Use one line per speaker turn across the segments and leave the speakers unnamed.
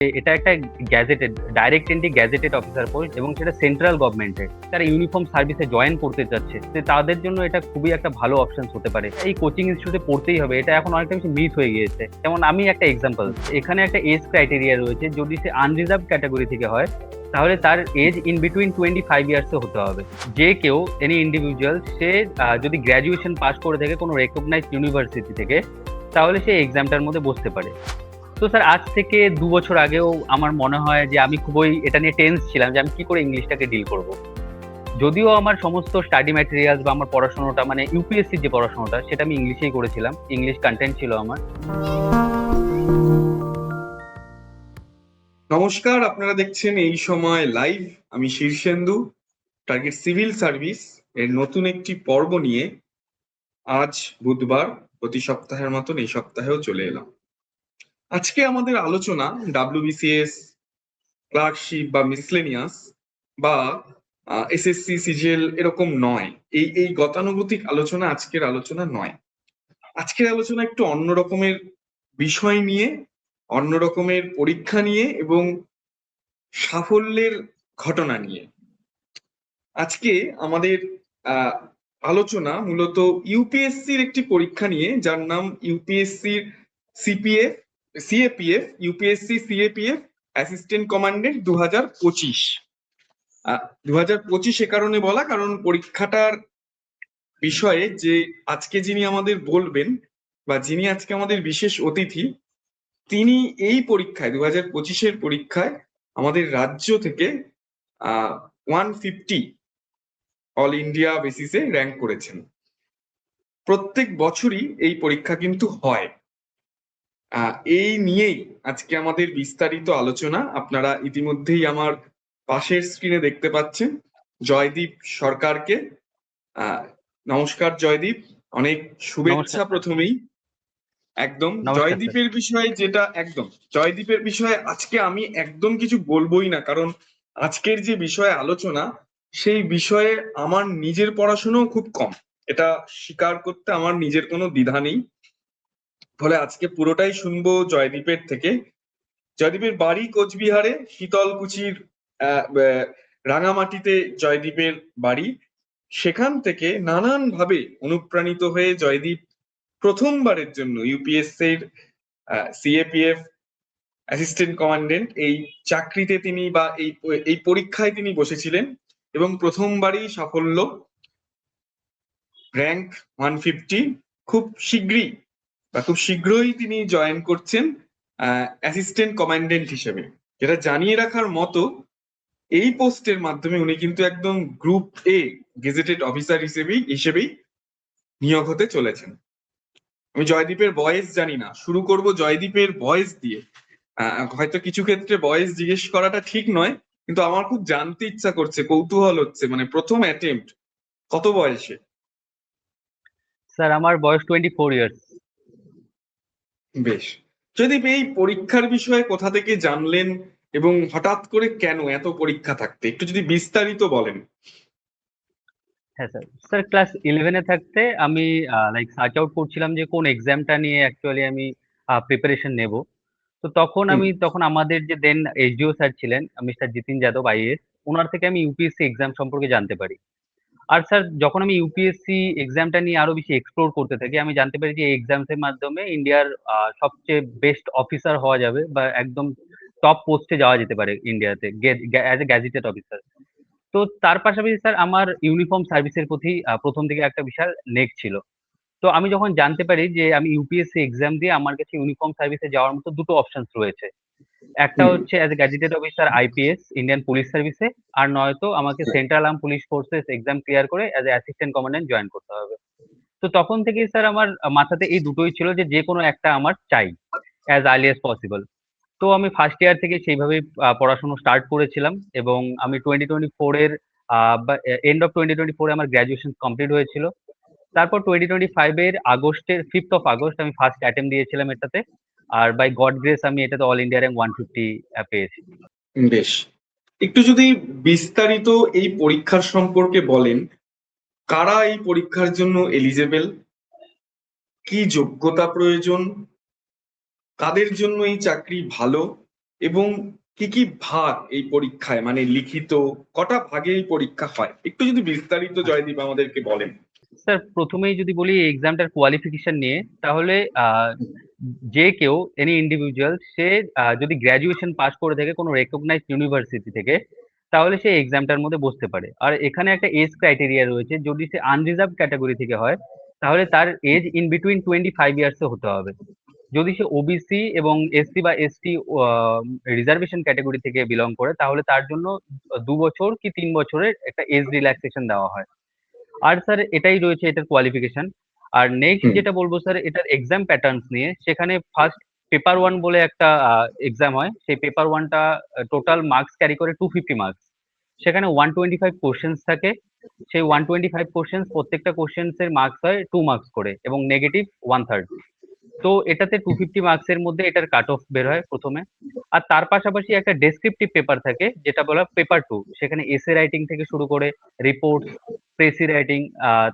এটা একটা gazetted direct entry gazetted officer post এবং সেটা সেন্ট্রাল গভর্নমেন্টের। তারা ইউনিফর্ম সার্ভিসে জয়েন করতে চাচ্ছে, তো তাদের জন্য এটা খুবই একটা ভালো অপশন হতে পারে। এই কোচিং ইনস্টিটিউটে পড়তেই হবে, এটা এখন অনেকটা বেশি মিথ হয়ে গিয়েছে। যেমন আমি একটা এক্সাম্পল, এখানে একটা এজ ক্রাইটেরিয়া রয়েছে, যদি সে আনরিজার্ভ ক্যাটাগরি থেকে হয় তাহলে তার এজ ইন বিটুইন 25 ইয়ার্স হতে হবে। যে কেউ এনি ইন্ডিভিজুয়াল সে যদি গ্র্যাজুয়েশন পাস করে থাকে কোনো রেকগনাইজড ইউনিভার্সিটি থেকে, তাহলে সে এক্সামটার মধ্যে বসতে পারে। তো স্যার আজ থেকে ২ বছর আগেও আমার মনে হয় যে আমি খুবই এটা নিয়ে টেন্স ছিলাম যে আমি কি করে ইংলিশটাকে ডিল করব। যদিও আমার সমস্ত স্টাডি ম্যাটেরিয়ালস বা আমার পড়াশোনাটা মানে ইউপিএসসি যে পড়াশোনাটা সেটা আমি ইংলিশেই করেছিলাম, ইংলিশ কন্টেন্ট ছিল আমার।
নমস্কার, আপনারা দেখছেন এই সময় লাইভ। আমি শীর্ষেন্দু, টার্গেট সিভিল সার্ভিস এর নতুন একটি পর্ব নিয়ে আজ বুধবার প্রতি সপ্তাহের মতন এই সপ্তাহেও চলে এলাম। আজকে আমাদের আলোচনা ডাব্লিউবিসিএস, ক্লার্কশিপ বা মিসলেনিয়াস বা এসএসসি সিজিএল এরকম নয়। এই গতানুগতিক আলোচনা আজকের আলোচনা নয়। আজকের আলোচনা একটু অন্য রকমের বিষয় নিয়ে, অন্য রকমের পরীক্ষা নিয়ে এবং সাফল্যের ঘটনা নিয়ে। আজকে আমাদের আলোচনা মূলত ইউপিএসসির একটি পরীক্ষা নিয়ে, যার নাম ইউপিএসসির CAPF, UPSC CAPF assistant commandant 2025। 2025 এ কারণে বলা, কারণ পরীক্ষাটার বিষয়ে যে আজকে যিনি আমাদের বলবেন বা যিনি আজকে আমাদের বিশেষ অতিথি, তিনি এই পরীক্ষায় 2025-এর পরীক্ষায় আমাদের রাজ্য থেকে 150 অল ইন্ডিয়া বেসিসে র্যাঙ্ক করেছেন। প্রত্যেক বছরই এই পরীক্ষা কিন্তু হয়। এই নিয়েই আজকে আমাদের বিস্তারিত আলোচনা। আপনারা ইতিমধ্যেই আমার পাশের স্ক্রিনে দেখতে পাচ্ছেন জয়দীপ সরকারকে। নমস্কার জয়দীপ, অনেক শুভেচ্ছা। প্রথমেই একদম জয়দীপের বিষয়ে আজকে আমি একদম কিছু বলবোই না, কারণ আজকের যে বিষয়ে আলোচনা সেই বিষয়ে আমার নিজের পড়াশোনাও খুব কম, এটা স্বীকার করতে আমার নিজের কোনো দ্বিধা নেই। ফলে আজকে পুরোটাই শুনবো জয়দীপের থেকে। জয়দীপের বাড়ি কোচবিহারে, শীতলকুচির রাঙামাটিতে জয়দীপের বাড়ি। সেখান থেকে নানান ভাবে অনুপ্রাণিত হয়ে জয়দীপ প্রথমবারের জন্য ইউপিএসসির সিএপিএফ অ্যাসিস্ট্যান্ট কমান্ডেন্ট এই চাকরিতে তিনি বা এই পরীক্ষায় তিনি বসেছিলেন এবং প্রথমবারই সাফল্য, র্যাঙ্ক 150। খুব শীঘ্রই তিনি জয়েন করছেন অ্যাসিস্ট্যান্ট কমান্ডেন্ট হিসেবে। যেটা জানিয়ে রাখার মতো, এই পোস্টের মাধ্যমে উনি কিন্তু একদম গ্রুপ এ গেজেটেড অফিসার হিসেবেই নিয়োগ হতে চলেছেন। আমি জয়দীপের বয়স জানি না, শুরু করব জয়দীপের বয়স দিয়ে। হয়তো কিছু ক্ষেত্রে বয়স জিজ্ঞেস করাটা ঠিক নয়, কিন্তু আমার খুব জানতে ইচ্ছা করছে, কৌতূহল হচ্ছে, মানে প্রথম অ্যাটেম্প্ট কত বয়সে?
স্যার আমার বয়স 24 ইয়ার্স।
বেশ। জয়দীপ, এই পরীক্ষার বিষয়ে কোথা থেকে জানলেন এবং হঠাৎ করে কেন এত পরীক্ষা থাকতে একটু যদি বিস্তারিত বলেন।
হ্যাঁ স্যার, স্যার ক্লাস 11-এ থাকতে আমি লাইক সার্চ আউট করছিলাম যে কোন এক্সামটা নিয়ে অ্যাকচুয়ালি আমি প্রিপারেশন নেব। তো তখন আমাদের যে দেন এসডিও স্যার ছিলেন মিস্টার জিতিন যাদব আইএএস, ওনার থেকে আমি ইউপিএসসি এক্সাম সম্পর্কে জানতে পারি। আর স্যার যখন আমি ইউপিএসসি এক্সামটা নিয়ে আরো বেশি এক্সপ্লোর করতে থাকি, আমি জানতে পারি যে এই এক্সামস এর মাধ্যমে ইন্ডিয়ার সবচেয়ে বেস্ট অফিসার হওয়া যাবে বা একদম টপ পোস্টে যাওয়া যেতে পারে ইন্ডিয়াতে অ্যাজ এ গ্যাজেটেড অফিসার। তো তার পাশাপাশি স্যার আমার ইউনিফর্ম সার্ভিসের প্রতি প্রথম থেকে একটা বিশাল নেক ছিল। তো আমি যখন জানতে পারি যে আমি ইউপিএসসি এক্সাম দিয়ে আমার কাছে ইউনিফর্ম সার্ভিসে যাওয়ার মতো দুটো অপশনস রয়েছে, একটা হচ্ছে as a gazetted officer IPS Indian police সার্ভিসে, আর নয়তো আমাকে central arm police forces exam clear করে as a assistant commandant join করতে হবে। তো তখন থেকেই স্যার আমার মাথাতে এই দুটোই ছিল যে যে কোনো একটা আমার চাই অ্যাজ আর্লি অ্যাজ পসিবল। তো আমি ফার্স্ট ইয়ার থেকে সেইভাবেই পড়াশোনা স্টার্ট করেছিলাম এবং আমি 2024 এর এন্ড অফ 2024 আমার গ্র্যাজুয়েশন কমপ্লিট হয়েছিল। তারপর 2025 এর আগস্টের 5th অফ আগস্ট আমি ফার্স্ট অ্যাটেম্প দিয়েছিলাম এটাতে। আর বাই গড গ্রেস আমি এটাতে অল ইন্ডিয়া র্যাঙ্ক 150 পেয়েছি।
বেশ, একটু যদি বিস্তারিত এই পরীক্ষার সম্পর্কে বলেন। কারা এই পরীক্ষার জন্য এলিজেবল, কি যোগ্যতা প্রয়োজন, কাদের জন্য এই চাকরি ভালো, এবং কি কি ভাগ এই পরীক্ষায়, মানে লিখিত কটা ভাগে এই পরীক্ষা হয়, একটু যদি বিস্তারিত জয়দীপ আমাদেরকে বলেন।
স্যার প্রথমেই যদি বলি এক্সামটার কোয়ালিফিকেশন নিয়ে, তাহলে যে কেউ এনি ইন্ডিভিজুয়াল সে যদি গ্র্যাজুয়েশন পাস করে থাকে কোনো রেকগনাইজড ইউনিভার্সিটি থেকে, তাহলে সে এক্সামটার মধ্যে বসতে পারে। আর এখানে একটা এজ ক্রাইটেরিয়া রয়েছে, যদি সে আনরিজার্ভ ক্যাটাগরি থেকে হয় তাহলে তার এজ ইন বিটুইন 25 ইয়ার্স হতে হবে। যদি সে ওবিসি এবং এসসি বা এসটি রিজার্ভেশন ক্যাটাগরি থেকে বিলং করে, তাহলে তার জন্য 2 বছর কি 3 বছরের একটা এজ রিল্যাক্সেশন দেওয়া হয়। আর স্যার এটাই রয়েছে এটার কোয়ালিফিকেশন। আর নেক্সট
হুম।
যেটা বলবো স্যার, এটার এক্সাম প্যাটার্নস নিয়ে, সেখানে ফার্স্ট পেপার ওয়ান বলে একটা এক্সাম হয়। সেই পেপার ওয়ানটা টোটাল মার্কস ক্যারি করে 250 মার্কস। সেখানে 125 কোশ্চেন্স থাকে। সেই 125 কোশ্চেন্স, প্রত্যেকটা কোশ্চেন্স এর মার্কস হয় 2 মার্কস করে এবং নেগেটিভ 1/3। তো এটাতে 250 মার্কসের মধ্যে এটার কাট অফ বের হয় প্রথমে। আর তার পাশাপাশি একটা ডেসক্রিপটিভ পেপার থাকে যেটা বলা পেপার টু। সেখানে এসে রাইটিং থেকে শুরু করে রিপোর্টস, প্রেসি রাইটিং,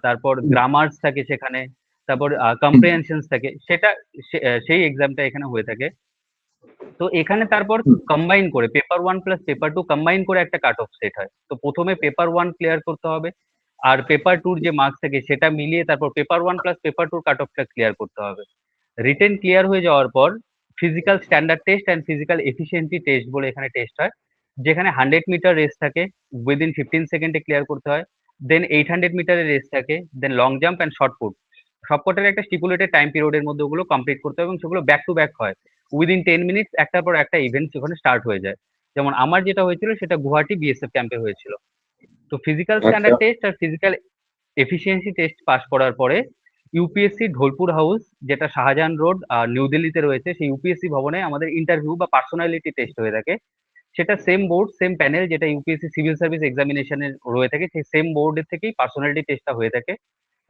তারপর গ্রামার্স থাকে সেখানে, তারপর কম্প্রিহেনশনস থাকে। সেটা সেই এক্সামটা এখানে হয়ে থাকে। তো এখানে তারপর কম্বাইন করে paper one plus paper two combine করে একটা কাট অফ সেট হয়। তো প্রথমে পেপার ওয়ান ক্লিয়ার করতে হবে, আর পেপার টুর যে মার্কস থাকে সেটা মিলিয়ে তারপর পেপার ওয়ান প্লাস পেপার টুর কাট অফটা ক্লিয়ার করতে হবে। রিটেন ক্লিয়ার হয়ে যাওয়ার পর physical standard test and physical efficiency test বলে এখানে টেস্ট হয়, যেখানে 100 মিটার রেস থাকে, উইদিন 15 সেকেন্ডে ক্লিয়ার করতে হয়। দেন 800 মিটারের রেস থাকে, then long jump and shot put. সবকটার একটা স্টিপুলেটেড টাইম পিরিয়ডের মধ্যে ওগুলো কমপ্লিট করতে হবে এবং সেগুলো ব্যাক টু ব্যাক হয়। উইদিন 10 মিনিটস একটার পর একটা ইভেন্ট সেখানে স্টার্ট হয়ে যায়। যেমন আমার যেটা হয়েছিল সেটা গুয়াহাটি বিএসএফ ক্যাম্পে হয়েছিল। তো ফিজিক্যাল
আচ্ছা।
স্ট্যান্ডার্ড টেস্ট আর ফিজিক্যাল এফিসিয়েন্সি টেস্ট পাস করার পরে ইউপিএসসি ঢোলপুর হাউস, যেটা শাহজাহান রোড নিউ দিল্লিতে রয়েছে, সেই ইউপিএসসি ভবনে আমাদের ইন্টারভিউ বা পার্সোনালিটি টেস্ট হয়ে থাকে। সেটা সেম বোর্ড সেম প্যানেল যেটা ইউপিএসসি সিভিল সার্ভিস এক্সামিনেশনের রয়ে থাকে, সেই সেম বোর্ডের থেকেই পার্সোনালিটি টেস্টটা হয়ে থাকে।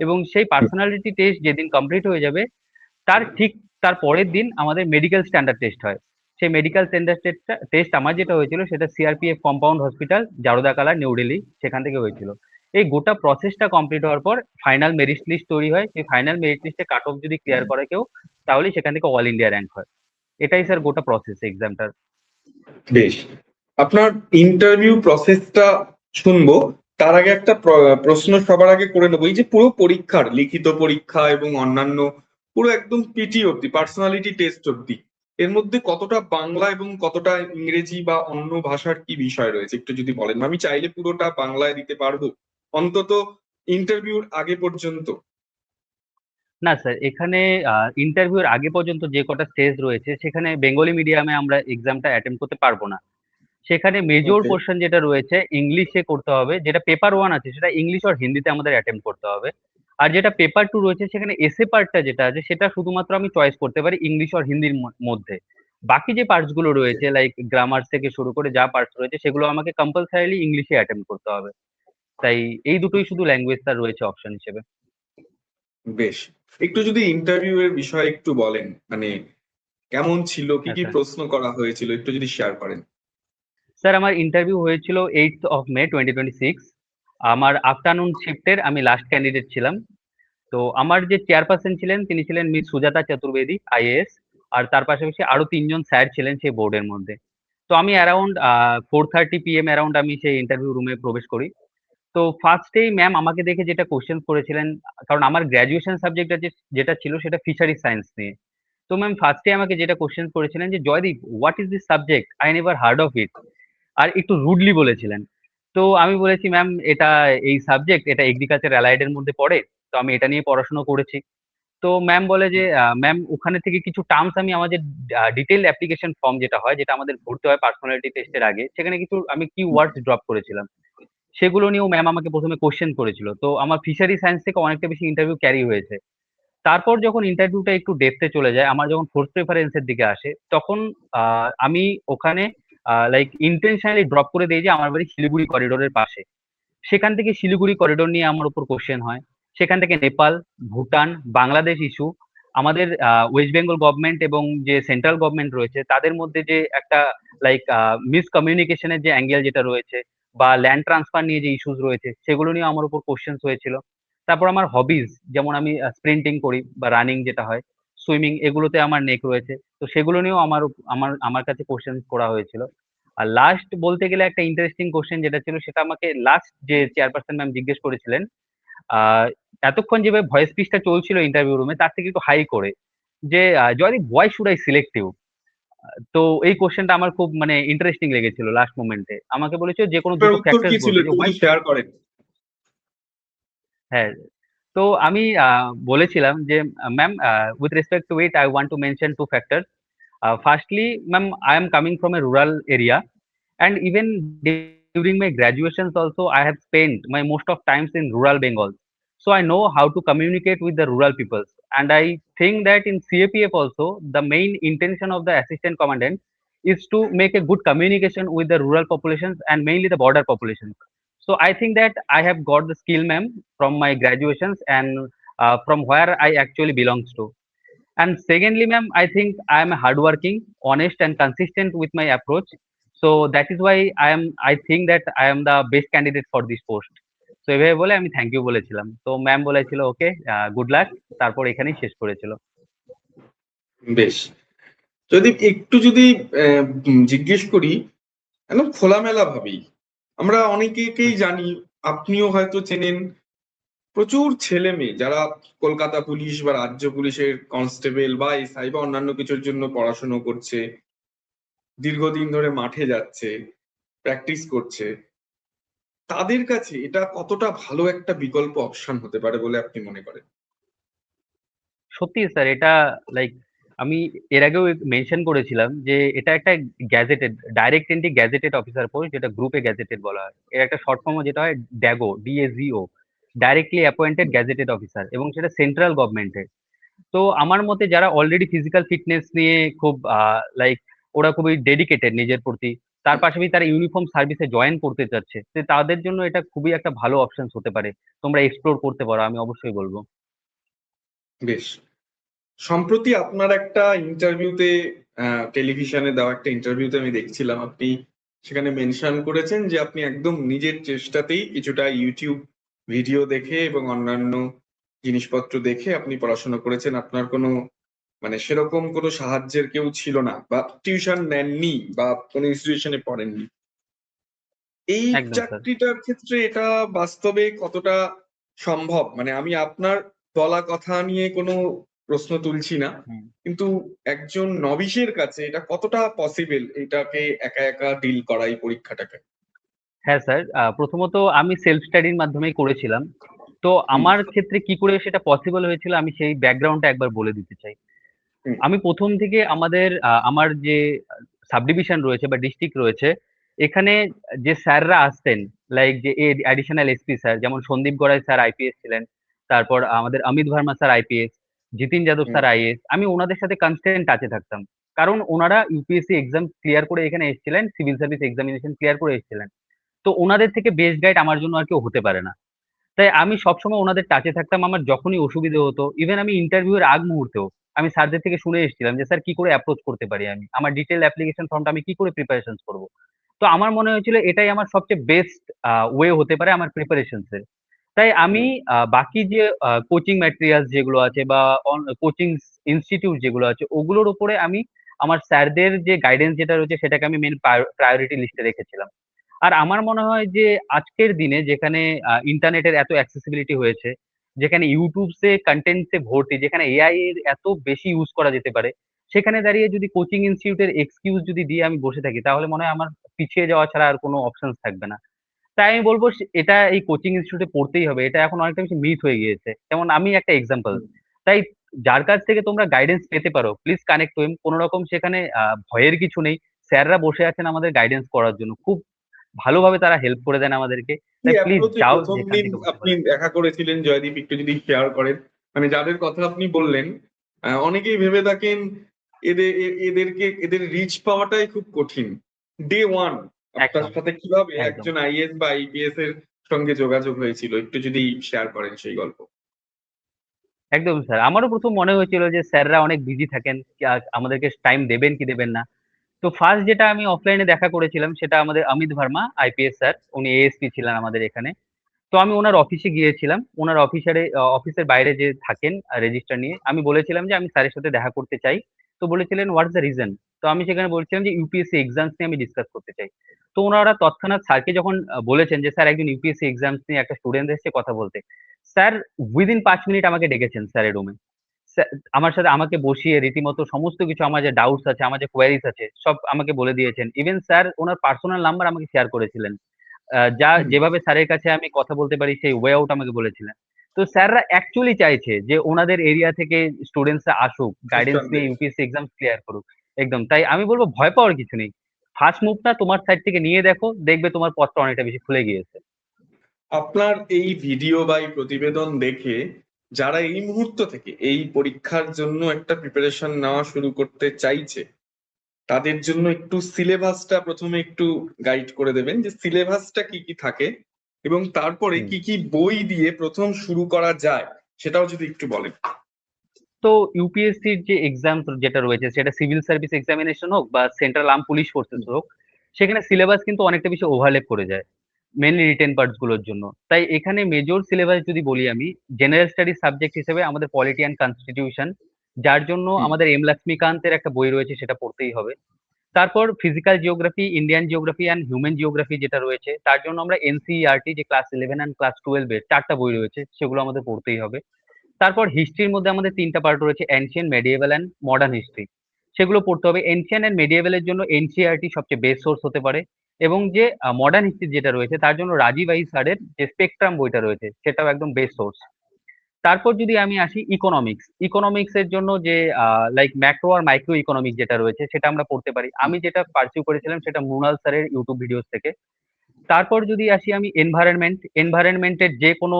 এবং সেই পার্সোনালিটি টেস্ট যেদিন কমপ্লিট হয়ে যাবে, তার পরের দিন আমাদের মেডিকেল স্ট্যান্ডার্ড টেস্ট হয়। সেই মেডিকেল স্ট্যান্ডার্ড টেস্ট আমার যেটা হয়েছিল সেটা CRPF compound hospital, Jharoda Kalan, New Delhi, সেখান থেকে হয়েছিল। এই গোটা প্রসেসটা কমপ্লিট হওয়ার পর ফাইনাল মেরিট লিস্ট তৈরি হয়। সেই ফাইনাল মেরিট লিস্টে কাট অফ যদি ক্লিয়ার করে কেউ, তাহলেই সেখান থেকে অল ইন্ডিয়া র্যাঙ্ক হয়। এটাই স্যার গোটা প্রসেস এক্সামটার।
বেশ, আপনার ইন্টারভিউ প্রসেসটা শুনবো, তার আগে একটা প্রশ্ন সবার আগে করে নেবো। এই যে পুরো পরীক্ষার লিখিত পরীক্ষা এবং অন্যান্য পুরো একদম পিটি অব্দি, পার্সোনালিটি টেস্ট অব্দি, এর মধ্যে কতটা বাংলা এবং কতটা ইংরেজি বা অন্য ভাষার কি বিষয় রয়েছে একটু যদি বলেন। আমি চাইলে পুরোটা বাংলায় দিতে পারবো, অন্তত ইন্টারভিউর আগে পর্যন্ত।
না স্যার, এখানে ইন্টারভিউর আগে পর্যন্ত যে কটা স্টেজ রয়েছে সেখানে বেঙ্গলি মিডিয়ামে আমরা এক্সামটা অ্যাটেম্প করতে পারবো না। সেখানে মেজর
ওকে।
পোর্শন যেটা রয়েছে ইংলিশে করতে হবে। যেটা পেপার ওয়ান আছে সেটা ইংলিশ আর হিন্দিতে আমাদের অ্যাটেম্প করতে হবে। আর যেটা পেপার টু রয়েছে সেখানে এসে পার্টটা যেটা আছে সেটা শুধুমাত্র আমি চয়েস করতে পারি ইংলিশ আর হিন্দির মধ্যে। বাকি যে পার্টস গুলো রয়েছে লাইক গ্রামার থেকে শুরু করে যা পার্টস রয়েছে সেগুলো আমাকে কম্পালসারিলি ইংলিশে অ্যাটেম্প করতে হবে। তাই এই দুটোই শুধু ল্যাঙ্গুয়েজ তার রয়েছে অপশন হিসেবে।
বেশ, একটু যদি ইন্টারভিউ এর বিষয়ে একটু বলেন, মানে কেমন ছিল, কি
হ্যাঁ
কি
স্যার।
প্রশ্ন করা হয়েছিল, একটু যদি শেয়ার করেন।
স্যার আমার ইন্টারভিউ হয়েছিল 8th মে 2026। আমার আফটারনুন শিফটের আমি লাস্ট ক্যান্ডিডেট ছিলাম। তো আমার যে চেয়ারপারসন ছিলেন তিনি ছিলেন মিস সুজাতা চতুর্বেদী আইএএস। আর তার পাশাপাশি আরো 3 জন স্যার ছিলেন সেই বোর্ডের মধ্যে। তো আমি অ্যারাউন্ড 4:30 PM অ্যারাউন্ড আমি সেই ইন্টারভিউ রুমে প্রবেশ করি। তো ফার্স্টেই ম্যাম আমাকে দেখে যেটা কোশ্চেন করেছিলেন, কারণ আমার গ্র্যাজুয়েশন সাবজেক্ট যেটা ছিল সেটা ফিশারি সায়েন্স নিয়ে। তো ম্যাম ফার্স্টে আমাকে যেটা কোশ্চেন করেছিলেন যে, Joydeep, what is this subject, I never heard of it. আর একটু রুডলি বলেছিলেন। তো আমি বলেছি, ম্যাম এটা এই সাবজেক্ট এটা এগ্রিকালচার অ্যালাইড এর মধ্যে পড়ে। তো আমি এটা নিয়ে পড়াশোনা করেছি। তো ম্যাম বলে যে, ম্যাম ওখানে থেকে কিছু টার্মস আমি আমাদের ডিটেইলড অ্যাপ্লিকেশন ফর্ম যেটা হয়, যেটা আমাদের ভরতে হয় পার্সোনালিটি টেস্টের আগে, সেখানে কিছু আমি কি ওয়ার্ডস ড্রপ করেছিলাম। সেগুলো নিয়েও ম্যাম আমাকে প্রথমে কোশ্চেন করেছিল। তো আমার ফিশারি সায়েন্স থেকে অনেকটা বেশি ইন্টারভিউ ক্যারি হয়েছে। তারপর যখন ইন্টারভিউটা একটু ডেপথে চলে যায়, আমার যখন ফোর্থ প্রেফারেন্সের দিকে আসে, তখন আমি ওখানে লাইক ইন্টেনশনালি ড্রপ করে দেই যে আমার বাড়ি শিলিগুড়ি করিডোরের পাশে। সেখান থেকে শিলিগুড়ি করিডোর নিয়ে আমার উপর কোশ্চেন হয়। সেখান থেকে নেপাল, ভুটান, বাংলাদেশ ইস্যু, আমাদের ওয়েস্ট বেঙ্গল গভর্নমেন্ট এবং যে সেন্ট্রাল গভর্নমেন্ট রয়েছে তাদের মধ্যে যে একটা লাইক মিসকমিউনিকেশনের যে অ্যাঙ্গেল যেটা রয়েছে, বা ল্যান্ড ট্রান্সফার নিয়ে যে ইস্যুস রয়েছে সেগুলো নিয়ে আমার উপর কোশ্চেন্স হয়েছিল। তারপর আমার হবিজ, যেমন আমি স্প্রিন্টিং করি বা রানিং যেটা হয়, সুইমিং এগুলোতে আমার নেক রয়েছে। তো সেগুলো নিয়েও আমার কাছে কোশ্চেন করা হয়েছিল। আর লাস্ট বলতে গেলে একটা ইন্টারেস্টিং কোশ্চেন যেটা ছিল সেটা আমাকে লাস্ট যে চেয়ারপারসন ম্যাম জিজ্ঞেস করেছিলেন, আহ এতক্ষণ যেভাবে ভয়েস পিচটা চলছিল ইন্টারভিউ রুমে তার থেকে একটু হাই করে, যে Joydeep why should I select you. তো এই কোশ্চেনটা আমার খুব মানে ইন্টারেস্টিং লেগেছিল লাস্ট মোমেন্টে। আমাকে বলেছিল যে কোনো
আপনার
দুটো
উত্তর কি
ফ্যাক্টরস
ছিল,
বলতে, যে
একটু যদি
হোয়াই।
শেয়ার করেন?
হ্যাঁ, তো আমি বলেছিলাম যে ma'am, with respect to it I want to mention two factors. Firstly, ma'am, I am coming from a rural area, and even during my graduations also, I have spent my most of times in rural Bengal. So I know how to communicate with the rural peoples, and I think that in CAPF also, the main intention of the assistant commandant is to make a good communication with the rural populations and mainly the border populations. So I think that I have got the skill, ma'am, from my graduations and from where I actually belongs to. And secondly, ma'am, I think I am hardworking, honest, and consistent with my approach. So that is why I think that I am the best candidate for this post. তো এভাবে বলে আমি thank you বলেছিলাম। তো ma'am বলেছিল ওকে, good luck. তারপর এখানেই শেষ করেছিল।
বেশ। যদি একটু যদি জিজ্ঞেস করি, একদম খোলামেলা ভাবেই, আমরা অনেকেই জানি, আপনিও হয়তো চেনেন, প্রচুর ছেলে মেয়ে যারা কলকাতা পুলিশ বা রাজ্য পুলিশের কনস্টেবল বা এসআই বা অন্যান্য কিছুর জন্য পড়াশুনো করছে, দীর্ঘদিন ধরে মাঠে যাচ্ছে, প্র্যাকটিস করছে। তাদের কাছে এটা কতটা ভালো একটা বিকল্প অপশন হতে পারে বলে আপনি মনে করেন?
সত্যি স্যার, এটা লাইক আমি এর আগেও মেনশন করেছিলাম যে এটা একটা gazetted, direct entry gazetted officer post, যেটা গ্রুপে গ্যাজেটেড বলা হয়। এর একটা শর্ট ফর্ম যেটা হয় ড্যাগো, ডিএজিও, ডাইরেক্টলি অ্যাপয়েন্টেড গ্যাজেটেড অফিসার, এবং সেটা সেন্ট্রাল গভর্নমেন্টের। তো আমার মতে যারা অলরেডি ফিজিক্যাল ফিটনেস নিয়ে খুব লাইক ওরা খুবই ডেডিকেটেড নিজের প্রতি, তার পাশাপাশি তারা ইউনিফর্ম সার্ভিসে জয়েন করতে চাচ্ছে, তো তাদের জন্য এটা খুবই একটা ভালো অপশন হতে পারে। তোমরা এক্সপ্লোর করতে পারো, আমি অবশ্যই বলবো।
বেশ। সম্প্রতি আপনার একটা ইন্টারভিউতে, টেলিভিশনে দেওয়া একটা ইন্টারভিউতে আমি দেখছিলাম, আপনি সেখানে মেনশন করেছেন যে আপনি একদম নিজের চেষ্টাতেই কিছুটা ইউটিউব ভিডিও দেখে এবং অন্যান্য জিনিসপত্র দেখে আপনি পড়াশোনা করেছেন। আপনার কোনো মানে সেরকম কোনো সাহায্যের কেউ ছিল না, বা টিউশন নেননি, বা কোনো ইনস্টিটিউশনে পড়েননি। এই
একদম স্যার।
চাকরিটার ক্ষেত্রে এটা বাস্তবে কতটা সম্ভব? মানে আমি আপনার বলা কথা নিয়ে কোনো প্রশ্ন তুলছি না, কিন্তু একজন নবিশের কাছে এটা কতটা পসিবল, এটাকে একা একা ডিল করা এই পরীক্ষাটাকে?
হ্যাঁ স্যার, প্রথমত আমি সেলফ স্টাডির মাধ্যমেই করেছিলাম। তো
হুম,
আমার ক্ষেত্রে কি করে সেটা পসিবল হয়েছিল আমি সেই ব্যাকগ্রাউন্ডটা একবার বলে দিতে চাই।
হুম,
আমি প্রথম থেকে আমার যে সাবডিভিশন রয়েছে বা ডিস্ট্রিক্ট রয়েছে, এখানে যে স্যাররা আসতেন, লাইক যে অ্যাডিশনাল এসপি স্যার, যেমন সন্দীপ গড়াই স্যার আইপিএস ছিলেন, তারপর আমাদের অমিত ভার্মা স্যার আইপিএস, জিতিন যাদব
হুম,
স্যার আইএএস, আমি ওনাদের সাথে কনস্ট্যান্ট টাচে থাকতাম। কারণ ওনারা ইউপিএসসি এক্সাম ক্লিয়ার করে এখানে এসেছিলেন, সিভিল সার্ভিস এক্সামিনেশন ক্লিয়ার করে এসেছিলেন। তো ওনাদের থেকে বেস্ট গাইড আমার জন্য আর কেউ হতে পারে না। তাই আমি সবসময় ওনাদের টাচে থাকতাম। আমার যখনই অসুবিধে হতো, ইভেন আমি ইন্টারভিউ এর আগ মুহূর্তেও আমি স্যারদের থেকে শুনে এসেছিলাম যে স্যার কি করে অ্যাপ্রোচ করতে পারি আমি, আমার ডিটেল অ্যাপ্লিকেশন ফর্মটা আমি কি করে প্রিপারেশন করব। তো আমার মনে হয়েছিল এটাই আমার সবচেয়ে বেস্ট ওয়ে হতে পারে আমার প্রিপারেশনস এর। তাই আমি
হুম।
বাকি যে কোচিং ম্যাটেরিয়ালস যেগুলো আছে বা কোচিং ইনস্টিটিউট যেগুলো আছে ওগুলোর উপরে আমি আমার স্যারদের যে গাইডেন্স যেটা রয়েছে সেটাকে আমি মেন প্রায়োরিটি লিস্টে রেখেছিলাম। আর আমার মনে হয় যে আজকের দিনে যেখানে ইন্টারনেটের এত অ্যাক্সেসিবিলিটি হয়েছে, যেখানে ইউটিউবসে কন্টেন্টসে ভর্তি, যেখানে এআই এর এত বেশি ইউজ করা যেতে পারে, সেখানে দাঁড়িয়ে যদি কোচিং ইনস্টিটিউটের এক্সকিউজ যদি দিয়ে আমি বসে থাকি তাহলে মনে হয় আমার পিছিয়ে যাওয়া ছাড়া আর কোনো অপশনস থাকবে না। তাই আমি বলবো এটা এই কোচিং ইনস্টিটিউটে পড়তেই হবে। এটা এখন অনেকটা বেশি মিথ হয়ে গিয়েছে। যেমন আমি একটা এক্সাম্পল। তাই যার কাছ থেকে তোমরা গাইডেন্স পেতে পারো, প্লিজ কানেক্ট টু হিম। কোন রকম সেখানে ভয়ের কিছু নেই। স্যাররা বসে আছেন আমাদের গাইডেন্স করার জন্য। খুব ভালোভাবে তারা হেল্প করে দেন আমাদেরকে।
কি
তাই প্লিজ
অ্যাপ্রোচে
যাও
প্রথম
যেখান
দিন
থেকে বসতে
আপনি
পারো।
দেখা করেছিলেন জয়দীপ, একটু যদি শেয়ার করেন? মানে যাদের কথা আপনি বললেন, অনেকেই ভেবে থাকেন এদের রিচ পাওয়াটাই খুব কঠিন। ডে ওয়ান আপনার
একদম,
সাথে কিভাবে
একদম।
একজন আইএস বা আইপিএস এর সঙ্গে যোগাযোগ হয়েছিল, একটু যদি শেয়ার করেন সেই গল্প?
একদম স্যার। আমারও ১ম মনে হয়েছিল যে স্যাররা অনেক বিজি থাকেন। আমাদেরকে টাইম দেবেন কি দেবেন না। তো ফার্স্ট যেটা আমি অফলাইনে দেখা করেছিলাম সেটা আমাদের অমিত ভার্মা আইপিএস স্যার। উনি এএসপি ছিলেন আমাদের এখানে। তো আমি ওনার অফিসে গিয়েছিলাম। ওনার অফিসের বাইরে যে থাকেন রেজিস্টার নিয়ে, আমি বলেছিলাম যে আমি স্যারের সাথে দেখা করতে চাই। তো বলেছিলেন হোয়াটস দ্য রিজন। তো আমি সেখানে বলছিলাম যে ইউপিএসসি এক্সামস নিয়ে আমি ডিসকাস করতে চাই। তো ওনারা তৎক্ষণাৎ স্যারকে যখন বলেছেন যে স্যার একজন ইউপিএসসি এক্সামস নিয়ে একটা স্টুডেন্ট এসেছে কথা বলতে, স্যার উইদিন 5 মিনিট আমাকে ডেকেছেন স্যারের রুমে। আমার সাথে আমাকে বসিয়ে রীতিমতো সমস্ত কিছু, আমার যে ডাউটস আছে, আমার যে কোয়ারিজ আছে, সব আমাকে বলে দিয়েছেন। ইভেন স্যার ওনার পার্সোনাল নাম্বার আমাকে শেয়ার করেছিলেন।
হুম,
যেভাবে স্যারের কাছে আমি কথা বলতে পারি সেই ওয়ে আউট আমাকে বলেছিলেন। তো স্যাররা অ্যাকচুয়ালি চাইছে যে ওনাদের এরিয়া থেকে স্টুডেন্টসরা আসুক, গাইডেন্স নিয়ে
নিঃসন্দেহে।
ইউপিএসসি এক্সাম ক্লিয়ার করুক। একদম তাই আমি বলবো ভয় পাওয়ার কিছু নেই। ফার্স্ট মুভটা তোমার সাইড থেকে নিয়ে দেখো, দেখবে তোমার পথটা অনেকটা বেশি খুলে গিয়েছে।
আপনার এই ভিডিও বা এই প্রতিবেদন দেখে যারা এই মুহূর্ত থেকে এই পরীক্ষার জন্য একটা প্রিপারেশন নেওয়া শুরু করতে চাইছে, তাদের জন্য একটু সিলেবাসটা প্রথমে একটু গাইড করে দেবেন যে সিলেবাসটা কি কি থাকে, এবং তারপরে
হুম।
কি কি বই দিয়ে প্রথম শুরু করা যায় সেটাও যদি একটু বলেন।
তো ইউপিএসসির যে এক্সাম যেটা রয়েছে সেটা সিভিল সার্ভিস এক্সামিনেশন হোক বা সেন্ট্রাল আর্ম পুলিশ ফোর্সেস হোক, সেখানে সিলেবাস কিন্তু অনেকটা বেশি ওভারল্যাপ করে যায়, মেনলি রিটেন পার্টস গুলোর জন্য। তাই এখানে মেজর সিলেবাস যদি বলি আমি, জেনারেল স্টাডিজ সাবজেক্ট হিসেবে আমাদের পলিটি অ্যান্ড কনস্টিটিউশন, যার জন্য
হুম,
আমাদের এম লক্ষ্মীকান্তের একটা বই রয়েছে, সেটা পড়তেই হবে। তারপর physical geography, Indian geography and human geography যেটা রয়েছে, তার জন্য আমরা এনসিইআরটি, যে ক্লাস 11 অ্যান্ড ক্লাস 12 এর 4টা বই রয়েছে, সেগুলো আমাদের পড়তেই হবে। তারপর হিস্ট্রির মধ্যে আমাদের 3টা পার্ট রয়েছে, এনশিয়েন্ট, মেডিয়েভাল অ্যান্ড মডার্ন হিস্ট্রি। সেগুলো পড়তে হবে। এনশিয়েন্ট অ্যান্ড মেডিয়েভালের জন্য এনসিইআরটি সবচেয়ে বেস্ট সোর্স হতে পারে। এবং যে মডার্ন হিস্ট্রি যেটা রয়েছে তার জন্য রাজীব আই স্যারের যে স্পেকট্রাম বইটা রয়েছে, সেটাও একদম বেস্ট সোর্স। তারপর যদি আমি আসি ইকোনমিক্স এর জন্য যে লাইক ম্যাক্রো আর মাইক্রো ইকোনমিক যেটা রয়েছে, সেটা আমরা পড়তে পারি। আমি যেটা পারসিউ করেছিলাম সেটা মৃণাল স্যারের ইউটিউব ভিডিওস থেকে। তারপর যদি আসি আমি এনভায়রনমেন্টের যে কোনো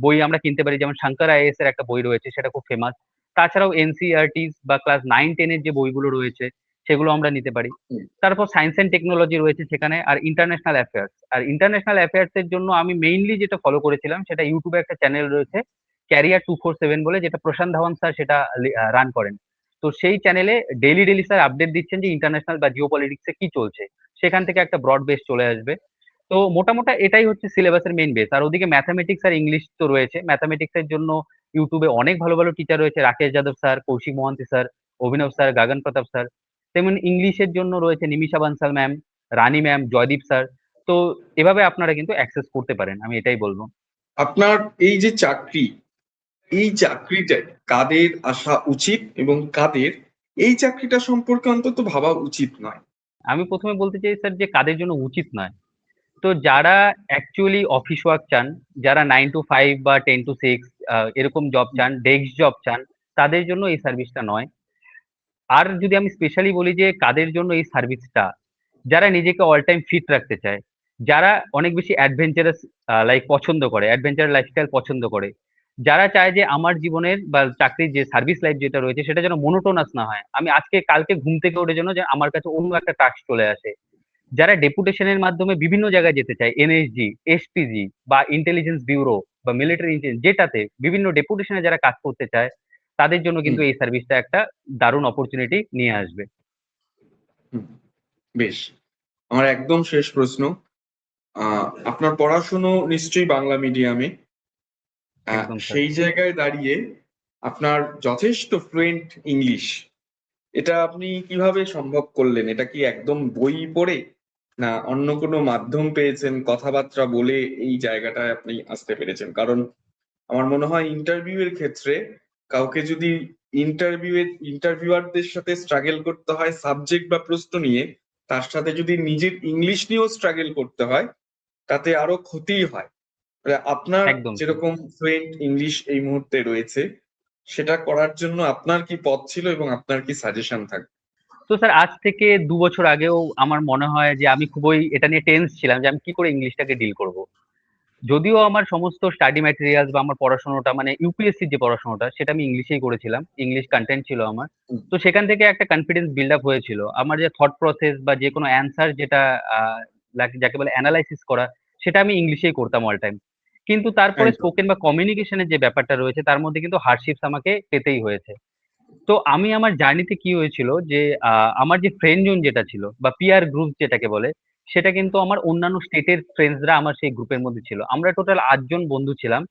বই আমরা কিনতে পারি, যেমন শঙ্কর আইএএস এর একটা বই রয়েছে, সেটা খুব ফেমাস। তাছাড়াও এনসিইআরটিস বা ক্লাস 9-10 এর যে বইগুলো রয়েছে, সেগুলো আমরা নিতে পারি।
হুম,
তারপর সায়েন্স এন্ড টেকনোলজি রয়েছে সেখানে, আর ইন্টারন্যাশনাল অ্যাফেয়ার্স এর জন্য আমি মেইনলি যেটা ফলো করেছিলাম, সেটা ইউটিউবে একটা চ্যানেল রয়েছে, ক্যারিয়ার 247 বলে, যেটা প্রশান্ত ধাওয়ান স্যার সেটা রান করেন। তো সেই চ্যানেলে ডেইলি স্যার আপডেট দিচ্ছেন যে ইন্টারন্যাশনাল বা জিও পলিটিক্সে কি চলছে। সেখান থেকে একটা ব্রড বেস চলে আসবে। তো মোটামোটা এটাই হচ্ছে সিলেবাসের মেইন বেস। আর ওদিকে ম্যাথামেটিক্স আর ইংলিশ তো রয়েছে। ম্যাথামেটিক্স এর জন্য ইউটিউবে অনেক ভালো ভালো টিচার রয়েছে, রাকেশ যাদব স্যার, কৌশিক মোহান্তি স্যার, অভিনব স্যার, গাগন প্রতাপ স্যার। তেমন ইংলিশের জন্য রয়েছে নিমিষা বানসাল ম্যাম, রানী ম্যাম, জয়দীপ স্যার। তো এভাবে আপনারা কিন্তু অ্যাক্সেস করতে পারেন, আমি এটাই বলবো।
আপনার এই যে চাকরি, এই চাকরিটা কাদের আসা উচিত এবং কাদের এই চাকরিটা সম্পর্কে অন্তত ভাবা উচিত নয়?
আমি প্রথমে বলতে চাই স্যার যে কাদের জন্য উচিত নয়। তো যারা অ্যাকচুয়ালি অফিস ওয়ার্ক চান, যারা 9 to 5 বা 10 to 6 এরকম জব চান, ডেস্ক জব চান, তাদের জন্য এই সার্ভিসটা নয়। আর যদি আমি স্পেশালি বলি যে কাদের জন্য এই সার্ভিসটা, যারা নিজেকে অল টাইম ফিট রাখতে চায়, যারা অনেক বেশি অ্যাডভেঞ্চারাস লাইফ পছন্দ করে, অ্যাডভেঞ্চার লাইফস্টাইল পছন্দ করে, যারা চায় যে আমার জীবনের বা চাকরির যে সার্ভিস লাইফ যেটা রয়েছে সেটা যেন মনোটোনাস না হয়, আমি আজকে কালকে ঘুম থেকে ওঠে যেন যে আমার কাছে অন্য একটা টাস্ক চলে আসে। যারা ডেপুটেশনের মাধ্যমে বিভিন্ন জায়গায় যেতে চায়, এনএসজি, এসপিজি বা ইন্টেলিজেন্স ব্যুরো বা মিলিটারি ইন্টেলিজেন্স, যেটাতে বিভিন্ন ডেপুটেশনে যারা কাজ করতে চায়, তাদের জন্য
হুম,
কিন্তু এই সার্ভিসটা একটা দারুণ অপরচুনিটি নিয়ে আসবে।
হুম, বেশ। আমার একদম শেষ প্রশ্ন, আপনার পড়াশুনো নিশ্চয়ই বাংলা মিডিয়ামে,
একদম স্যার।
সেই জায়গায় দাঁড়িয়ে আপনার যথেষ্ট ফ্লুয়েন্ট ইংলিশ, এটা আপনি কিভাবে সম্ভব করলেন? এটা কি একদম বই পড়ে, না অন্য কোনো মাধ্যম পেয়েছেন, কথাবার্তা বলে এই জায়গাটায় আপনি আসতে পেরেছেন? কারণ আমার মনে হয় ইন্টারভিউ এর ক্ষেত্রে কাউকে যদি ইন্টারভিউয়ারদের সাথে স্ট্রাগল করতে হয় সাবজেক্ট বা প্রশ্ন নিয়ে, তার সাথে যদি নিজের ইংলিশ নিয়েও স্ট্রাগল করতে হয়, তাতে আরো ক্ষতিই হয়। আপনার
একদম স্যার।
যেরকম ফ্লুয়েন্ট ইংলিশ এই মুহূর্তে রয়েছে, সেটা করার জন্য আপনার কি পথ ছিল এবং আপনার কি সাজেশন থাকবে?
তো স্যার আজ থেকে 2 বছর আগেও আমার মনে হয় যে আমি খুবই এটা নিয়ে টেন্স ছিলাম যে আমি কি করে ইংলিশটাকে ডিল করব। যদিও আমার সমস্ত স্টাডি ম্যাটেরিয়ালস বা আমার পড়াশোনাটা, মানে ইউপিএসসির যে পড়াশোনাটা, সেটা আমি ইংলিশেই করেছিলাম, ইংলিশ কন্টেন্ট ছিল আমার।
হুম,
তো সেখান থেকে একটা কনফিডেন্স বিল্ড আপ হয়েছিল। আমার যে থট প্রসেস বা যে কোনো অ্যান্সার যেটা আহ, যাকে বলে অ্যানালাইসিস করা, সেটা আমি ইংলিশেই করতাম অল টাইম। কিন্তু তারপরে
একদম।
স্পোকেন বা কমিউনিকেশনের যে ব্যাপারটা রয়েছে, তার মধ্যে কিন্তু হার্ডশিপস আমাকে পেতেই হয়েছে। তো আমি আমার জার্নিতে কি হয়েছিল যে আমার যে ফ্রেন্ড জোন যেটা ছিল বা পিয়ার গ্রুপ যেটাকে বলে, সেটা কিন্তু আমার অন্যান্য স্টেটের ফ্রেন্ডসরা আমার সেই গ্রুপের মধ্যে ছিল। আমরা টোটাল 8 জন বন্ধু ছিলাম।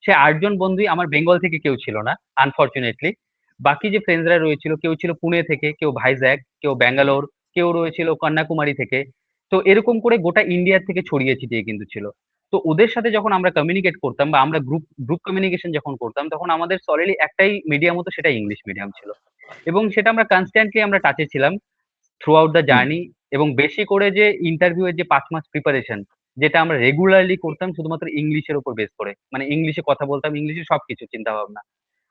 সে 8 জন বন্ধুই আমার বেঙ্গল থেকে কেউ ছিল না, আনফরচুনেটলি। বাকি যে ফ্রেন্ডসরা রয়েছিল, কেউ ছিল পুনে থেকে, কেউ ভাইজ্যাক, কেউ ব্যাঙ্গালোর, কেউ রয়েছিল কন্যাকুমারী থেকে। তো এরকম করে গোটা ইন্ডিয়া থেকে ছড়িয়ে ছিটিয়ে কিন্তু ছিল। তো ওদের সাথে যখন আমরা কমিউনিকেট করতাম বা আমরা গ্রুপ গ্রুপ কমিউনিকেশন যখন করতাম, তখন আমাদের সলিডলি একটাই মিডিয়াম হতো, সেটা ইংলিশ মিডিয়াম ছিল। এবং সেটা আমরা কনস্ট্যান্টলি আমরা টাচে ছিলাম through out the
hmm.
Journey. এবং বেশি করে যে ইন্টারভিউ এর যে 5 মাস প্রিপারেশন, যেটা আমরা রেগুলারলি করতাম শুধুমাত্র ইংলিশের উপর বেস করে, মানে ইংলিশে কথা বলতাম, ইংলিশে সবকিছু চিন্তা ভাবনা।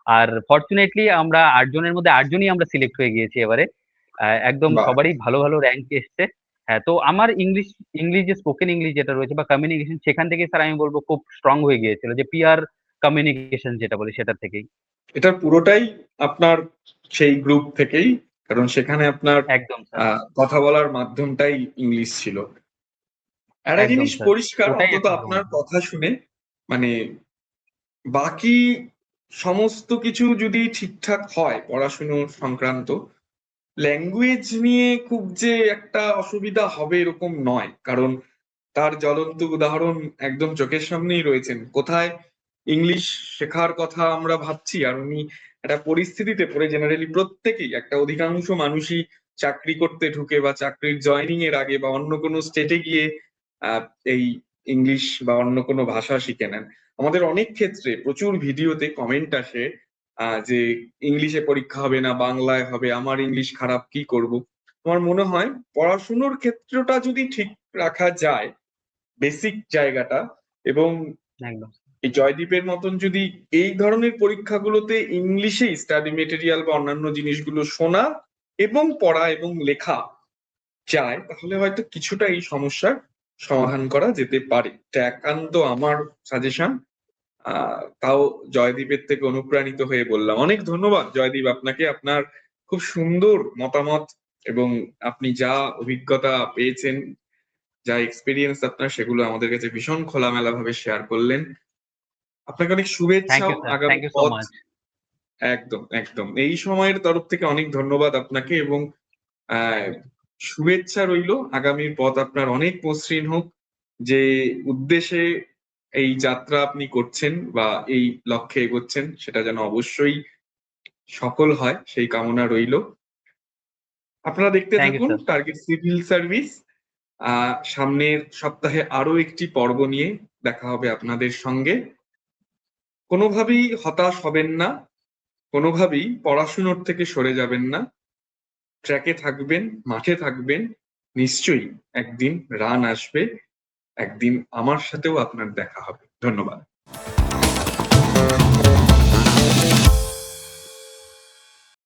আর ফরচুনেটলি আমরা 8 জনের মধ্যে 8 জনই আমরা সিলেক্ট হয়ে গিয়েছি এবারে। একদম
বাহ।
সবারই ভালো ভালো র্যাঙ্ক এসছে। হ্যাঁ, তো আমার ইংলিশ ইংলিশ যে স্পোকেন ইংলিশ যেটা রয়েছে বা কমিউনিকেশন, সেখান থেকে স্যার আমি বলবো খুব স্ট্রং হয়ে গিয়েছিল, যে পিয়ার কমিউনিকেশন যেটা বলে সেটা থেকেই।
এটা পুরোটাই আপনার সেই গ্রুপ থেকেই, কারণ সেখানে আপনার
একদম স্যার।
কথা বলার মাধ্যমটাই ইংলিশ ছিল। একটা
একদম
জিনিস
স্যার।
পরিষ্কার
ওটাই
অন্তত
একমাত্র
আপনার
মাধ্যম।
কথা শুনে, মানে বাকি সমস্ত কিছু যদি ঠিকঠাক হয় পড়াশুনো সংক্রান্ত, ল্যাঙ্গুয়েজ নিয়ে খুব যে একটা অসুবিধা হবে এরকম নয়। কারণ তার জ্বলন্ত উদাহরণ একদম চোখের সামনেই রয়েছেন। কোথায় ইংলিশ শেখার কথা আমরা ভাবছি, আর উনি একটা পরিস্থিতিতে পড়ে, জেনারেলি প্রত্যেকেই, একটা অধিকাংশ মানুষই চাকরি করতে ঢুকে বা চাকরির জয়েনিং এর আগে বা অন্য কোনো স্টেটে গিয়ে আহ, এই ইংলিশ বা অন্য কোনো ভাষা শিখে নেন। আমাদের অনেক ক্ষেত্রে প্রচুর ভিডিওতে কমেন্ট আসে যে ইংলিশে পরীক্ষা হবে না, বাংলায় হবে, আমার ইংলিশ খারাপ, কি করব। আমার মনে হয় পড়াশুনোর ক্ষেত্রটা যদি ঠিক রাখা যায়, বেসিক জায়গাটা, এবং
একদম।
এই জয়দীপের মতন যদি এই ধরনের পরীক্ষাগুলোতে ইংলিশেই স্টাডি মেটেরিয়াল বা অন্যান্য জিনিসগুলো শোনা এবং পড়া এবং লেখা যায়, তাহলে হয়তো কিছুটা এই সমস্যার সমাধান করা যেতে পারে। এটা একান্ত আমার সাজেশন। তাও জয়দীপের থেকে অনুপ্রাণিত হয়ে বললাম। অনেক ধন্যবাদ জয়দীপ আপনাকে, আপনার খুব সুন্দর মতামত এবং আপনি যা অভিজ্ঞতা পেয়েছেন, যা এক্সপিরিয়েন্স আপনার, সেগুলো আমাদের কাছে ভীষণ খোলামেলা ভাবে শেয়ার করলেন। আপনাকে অনেক
থ্যাংক
শুভেচ্ছাও
ইউ স্যার,
আগামী
থ্যাংক ইউ সো
পথ।
মাচ।
একদম একদম, এই সময়ের তরফ থেকে অনেক ধন্যবাদ আপনাকে, এবং আহ শুভেচ্ছা রইলো। আগামীর পথ আপনার অনেক মসৃণ হোক। যে উদ্দেশ্যে এই যাত্রা আপনি করছেন বা এই লক্ষ্যে এগোচ্ছেন, সেটা যেন অবশ্যই সফল হয়, সেই কামনা রইলো। আপনারা দেখতে
থ্যাংক ইউ
থাকুন
স্যার।
Target civil service. সামনের সপ্তাহে আরো একটি পর্ব নিয়ে দেখা হবে আপনাদের সঙ্গে। কোনোভাবেই হতাশ হবেন না, কোনোভাবেই পড়াশুনোর থেকে সরে যাবেন না। ট্র্যাকে থাকবেন, মাঠে থাকবেন। নিশ্চয়ই একদিন রান আসবে, একদিন আমার সাথেও আপনার দেখা হবে। ধন্যবাদ।